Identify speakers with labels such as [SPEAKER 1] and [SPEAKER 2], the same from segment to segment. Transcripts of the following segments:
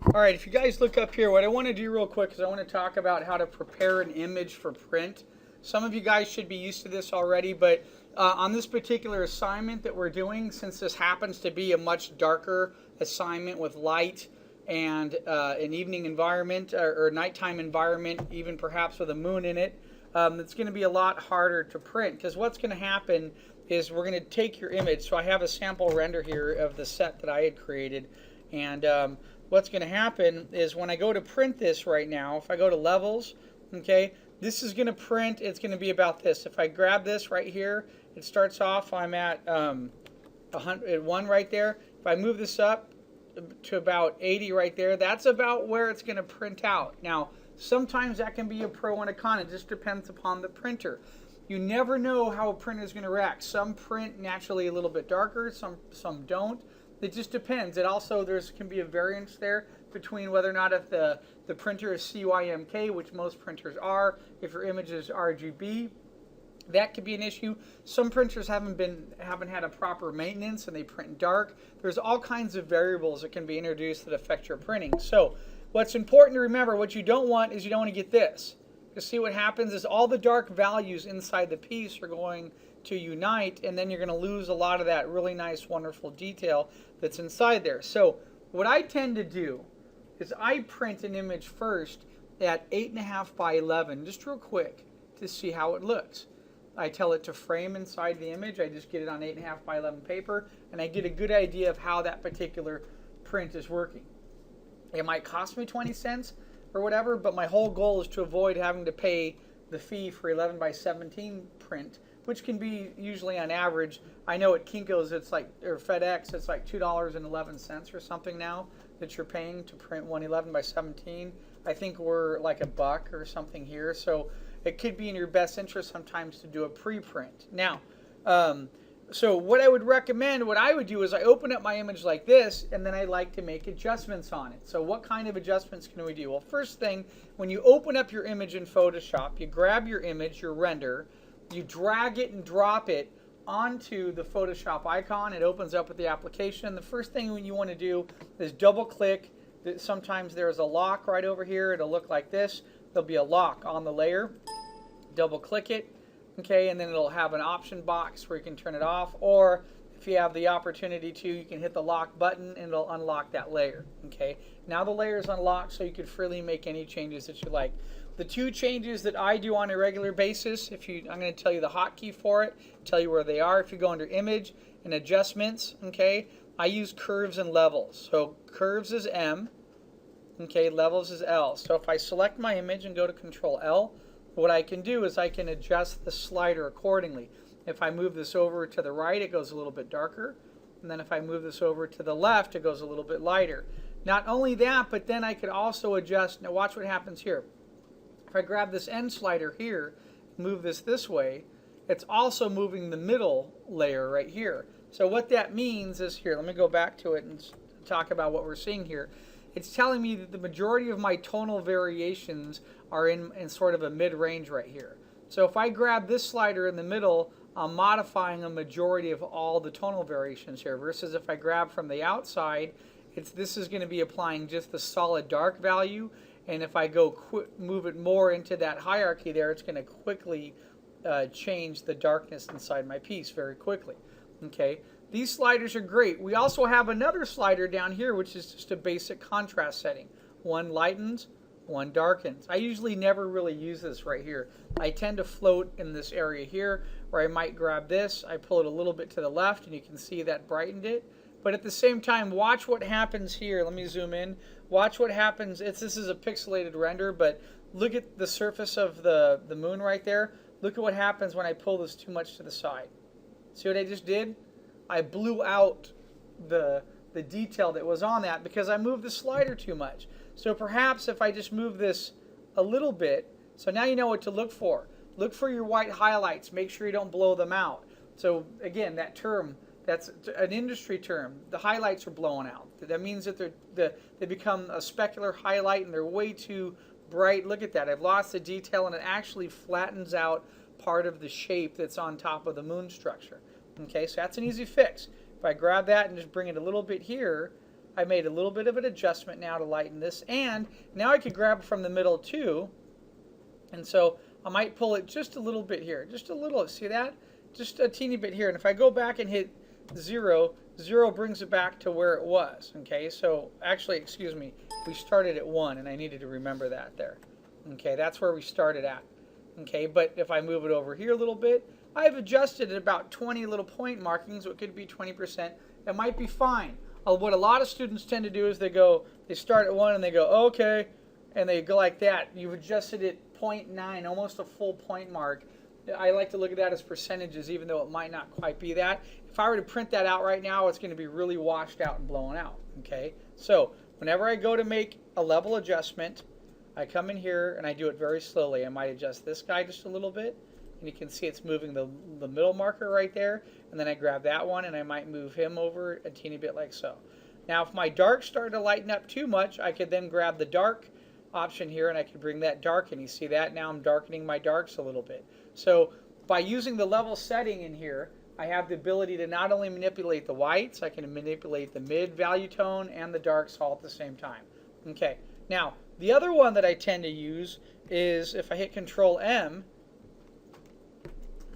[SPEAKER 1] All right, if you guys look up here, what I want to do real quick is I want to talk about how to prepare an image for print. Some of you guys should be used to this already, but on this particular assignment that we're doing, since this happens to be a much darker assignment with light and an evening environment or nighttime environment, even perhaps with a moon in it, it's going to be a lot harder to print because what's going to happen is we're going to take your image. So I have a sample render here of the set that I had created, and what's going to happen is when I go to print this right now, if I go to levels, okay, this is going to print, it's going to be about this. If I grab this right here, it starts off, I'm at 1 right there. If I move this up to about 80 right there, that's about where it's going to print out. Now, sometimes that can be a pro and a con. It just depends upon the printer. You never know how a printer is going to react. Some print naturally a little bit darker, some don't. It just depends. It also, can be a variance there between whether or not if the printer is CYMK, which most printers are. If your image is RGB, that could be an issue. Some printers haven't had a proper maintenance and they print dark. There's all kinds of variables that can be introduced that affect your printing. So what's important to remember, what you don't want is you don't want to get this. You see what happens is all the dark values inside the piece are going to unite, and then you're going to lose a lot of that really nice, wonderful detail that's inside there. So what I tend to do is I print an image first at 8.5 by 11, just real quick to see how it looks. I tell it to frame inside the image. I just get it on 8.5 by 11 paper, and I get a good idea of how that particular print is working. It might cost me 20 cents or whatever, but my whole goal is to avoid having to pay the fee for 11 by 17 print, which can be usually on average. I know at Kinko's it's like, or FedEx, it's like $2.11 or something now that you're paying to print one 11 by 17. I think we're like $1 or something here. So it could be in your best interest sometimes to do a pre-print. Now, so what I would recommend, what I would do is I open up my image like this, and then I like to make adjustments on it. So what kind of adjustments can we do? Well, first thing, when you open up your image in Photoshop, you grab your image, your render, you drag it and drop it onto the Photoshop icon. It opens up with the application. The first thing you want to do is double click. Sometimes there's a lock right over here. It'll look like this. There'll be a lock on the layer. Double click it. Okay, and then it'll have an option box where you can turn it off, or if you have the opportunity to, you can hit the lock button and it'll unlock that layer. Okay, now the layer is unlocked, so you can freely make any changes that you like. The two changes that I do on a regular basis, I'm going to tell you the hotkey for it, tell you where they are. If you go under Image and Adjustments, okay, I use curves and levels. So curves is M, okay, levels is L. So if I select my image and go to Control L, what I can do is I can adjust the slider accordingly. If I move this over to the right, it goes a little bit darker. And then if I move this over to the left, it goes a little bit lighter. Not only that, but then I could also adjust. Now watch what happens here. If I grab this end slider here, move this way, it's also moving the middle layer right here. So what that means is here, let me go back to it and talk about what we're seeing here. It's telling me that the majority of my tonal variations are in sort of a mid-range right here. So if I grab this slider in the middle, I'm modifying a majority of all the tonal variations here, versus if I grab from the outside, this is going to be applying just the solid dark value, and if I go move it more into that hierarchy there, it's going to quickly change the darkness inside my piece very quickly. Okay, these sliders are great. We also have another slider down here, which is just a basic contrast setting. One lightens, one darkens. I usually never really use this right here. I tend to float in this area here, where I might grab this, I pull it a little bit to the left, and you can see that brightened it. But at the same time, watch what happens here. Let me zoom in. Watch what happens. This is a pixelated render, but look at the surface of the moon right there. Look at what happens when I pull this too much to the side. See what I just did? I blew out the detail that was on that because I moved the slider too much. So perhaps if I just move this a little bit, so now you know what to look for. Look for your white highlights. Make sure you don't blow them out. So again, that term, that's an industry term. The highlights are blowing out. That means that they become a specular highlight and they're way too bright. Look at that. I've lost the detail and it actually flattens out part of the shape that's on top of the moon structure. Okay, so that's an easy fix. If I grab that and just bring it a little bit here, I made a little bit of an adjustment now to lighten this, and now I could grab from the middle too. And so I might pull it just a little bit here, just a little, see that? Just a teeny bit here. And if I go back and hit 0, 0 brings it back to where it was. Okay, so actually, excuse me, we started at 1, and I needed to remember that there. Okay, that's where we started at. Okay, but if I move it over here a little bit, I've adjusted at about 20 little point markings, so it could be 20%. It might be fine. What a lot of students tend to do is they start at 1 and they go, okay, and they go like that. You've adjusted it 0.9, almost a full point mark. I like to look at that as percentages, even though it might not quite be that. If I were to print that out right now, it's going to be really washed out and blown out. Okay, so whenever I go to make a level adjustment, I come in here and I do it very slowly. I might adjust this guy just a little bit, and you can see it's moving the middle marker right there, and then I grab that one and I might move him over a teeny bit like so. Now if my darks start to lighten up too much, I could then grab the dark option here and I could bring that dark in. You see that? Now I'm darkening my darks a little bit. So by using the level setting in here, I have the ability to not only manipulate the whites, I can manipulate the mid value tone and the darks all at the same time. Okay, now the other one that I tend to use is if I hit Control M.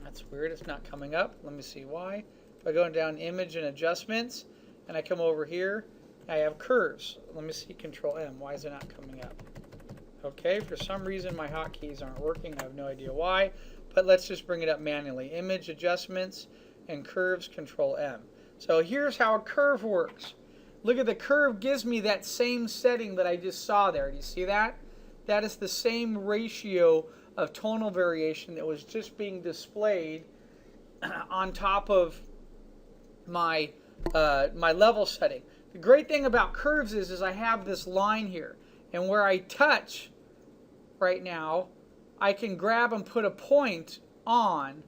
[SPEAKER 1] That's weird, it's not coming up. Let me see why. If I go down Image and Adjustments and I come over here, I have curves. Let me see Control M. Why is it not coming up? Okay, for some reason my hotkeys aren't working. I have no idea why, but let's just bring it up manually. Image Adjustments and Curves, Control M. So here's how a curve works. Look at the curve gives me that same setting that I just saw there. Do you see that? That is the same ratio of tonal variation that was just being displayed on top of my my level setting. The great thing about curves is I have this line here, and where I touch right now, I can grab and put a point on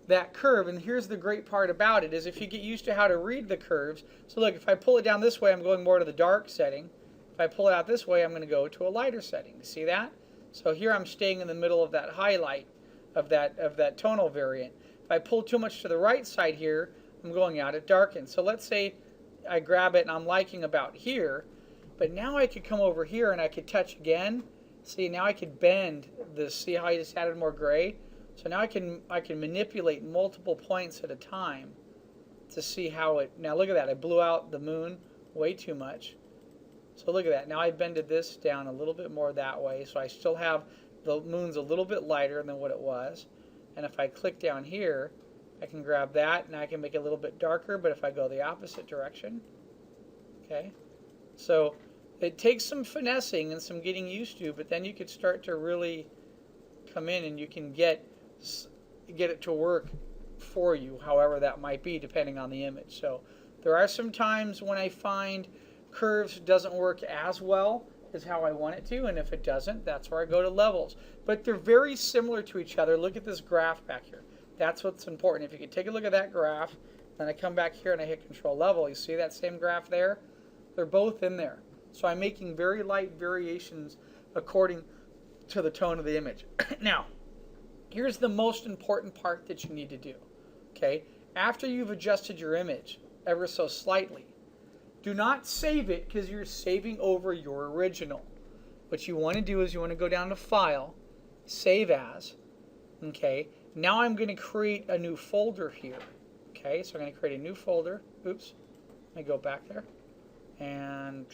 [SPEAKER 1] that curve. And here's the great part about it is if you get used to how to read the curves. So look, if I pull it down this way, I'm going more to the dark setting. If I pull it out this way, I'm going to go to a lighter setting. You see that? So here I'm staying in the middle of that highlight of that tonal variant. If I pull too much to the right side here, I'm going out at darken. So let's say I grab it and I'm liking about here, but now I could come over here and I could touch again. See, now I could bend this. See how I just added more gray? So now I can manipulate multiple points at a time to see how it. Now look at that. I blew out the moon way too much. So look at that. Now I bended this down a little bit more that way, so I still have the moon's a little bit lighter than what it was. And if I click down here, I can grab that and I can make it a little bit darker, but if I go the opposite direction, okay? So it takes some finessing and some getting used to, but then you could start to really come in and you can get it to work for you, however that might be, depending on the image. So there are some times when I find curves doesn't work as well as how I want it to, and if it doesn't, that's where I go to levels. But they're very similar to each other. Look at this graph back here. That's what's important. If you could take a look at that graph, then I come back here and I hit Control Level. You see that same graph there? They're both in there. So I'm making very light variations according to the tone of the image. Now, here's the most important part that you need to do. Okay? After you've adjusted your image ever so slightly, do not save it because you're saving over your original. What you want to do is you want to go down to File, Save As. Okay? Now I'm going to create a new folder here. Okay? So I'm going to create a new folder. Oops. Let me go back there. And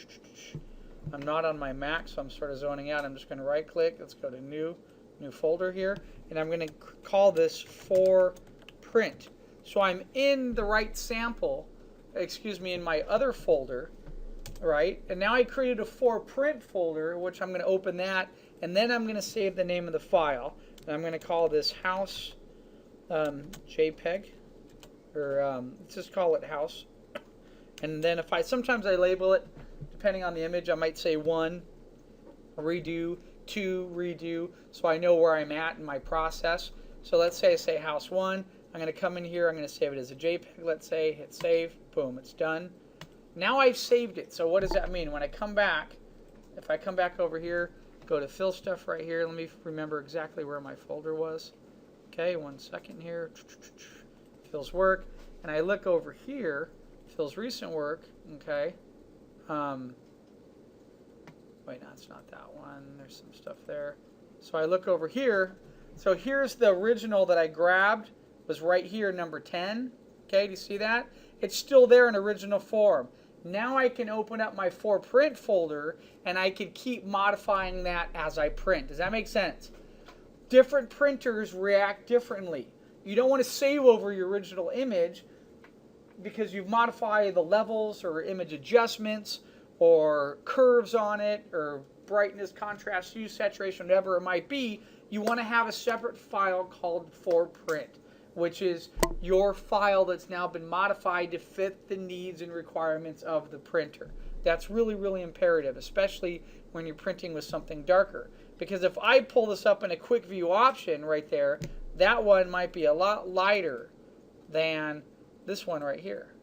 [SPEAKER 1] I'm not on my Mac, so I'm sort of zoning out. I'm just going to right click. Let's go to new folder here. And I'm going to call this for print. So I'm in the right sample, in my other folder, right? And now I created a for print folder, which I'm going to open that, and then I'm going to save the name of the file. And I'm going to call this house JPEG, or let's just call it house. And then sometimes I label it, depending on the image, I might say 1, redo, 2, redo, so I know where I'm at in my process. So let's say I say house 1. I'm going to come in here, I'm going to save it as a JPEG, let's say, hit save, boom, it's done. Now I've saved it, so what does that mean? When I come back, if I come back over here, go to fill stuff right here, let me remember exactly where my folder was. Okay, 1 second here, fills work, and I look over here, fills recent work, okay. Wait, no, it's not that one. There's some stuff there. So I look over here. So here's the original that I grabbed. Was right here, number 10. Okay, do you see that? It's still there in original form. Now I can open up my for print folder and I can keep modifying that as I print. Does that make sense? Different printers react differently. You don't want to save over your original image because you've modified the levels or image adjustments or curves on it or brightness, contrast, hue, saturation, whatever it might be. You want to have a separate file called for print, which is your file that's now been modified to fit the needs and requirements of the printer. That's really, really imperative, especially when you're printing with something darker. Because if I pull this up in a quick view option right there, that one might be a lot lighter than this one right here.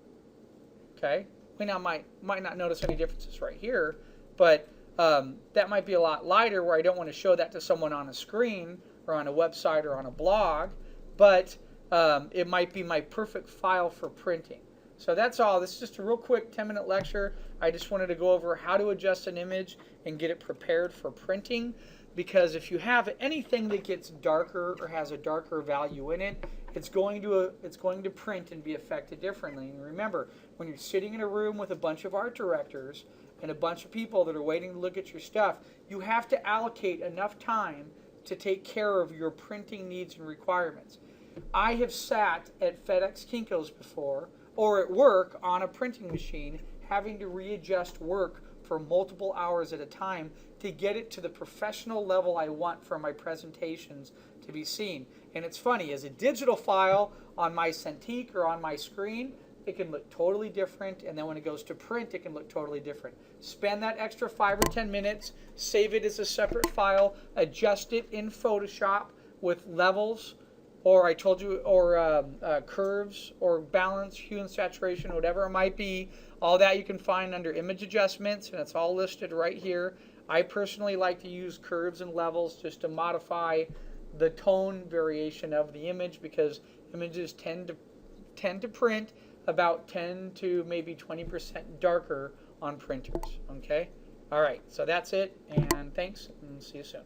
[SPEAKER 1] Okay? We now might not notice any differences right here, but that might be a lot lighter where I don't want to show that to someone on a screen or on a website or on a blog, but it might be my perfect file for printing. So that's all. This is just a real quick 10-minute lecture. I just wanted to go over how to adjust an image and get it prepared for printing, because if you have anything that gets darker or has a darker value in it, it's going to print and be affected differently. And remember, when you're sitting in a room with a bunch of art directors and a bunch of people that are waiting to look at your stuff, you have to allocate enough time to take care of your printing needs and requirements. I have sat at FedEx Kinko's before, or at work on a printing machine, having to readjust work for multiple hours at a time to get it to the professional level I want for my presentations to be seen. And it's funny, as a digital file on my Cintiq or on my screen, it can look totally different, and then when it goes to print, it can look totally different. Spend that extra 5 or 10 minutes, save it as a separate file, adjust it in Photoshop with levels, or I told you, or curves, or balance, hue and saturation, whatever it might be. All that you can find under image adjustments, and it's all listed right here. I personally like to use curves and levels just to modify the tone variation of the image, because images tend to print about 10 to maybe 20% darker on printers. Okay? All right, so that's it, and thanks, and see you soon.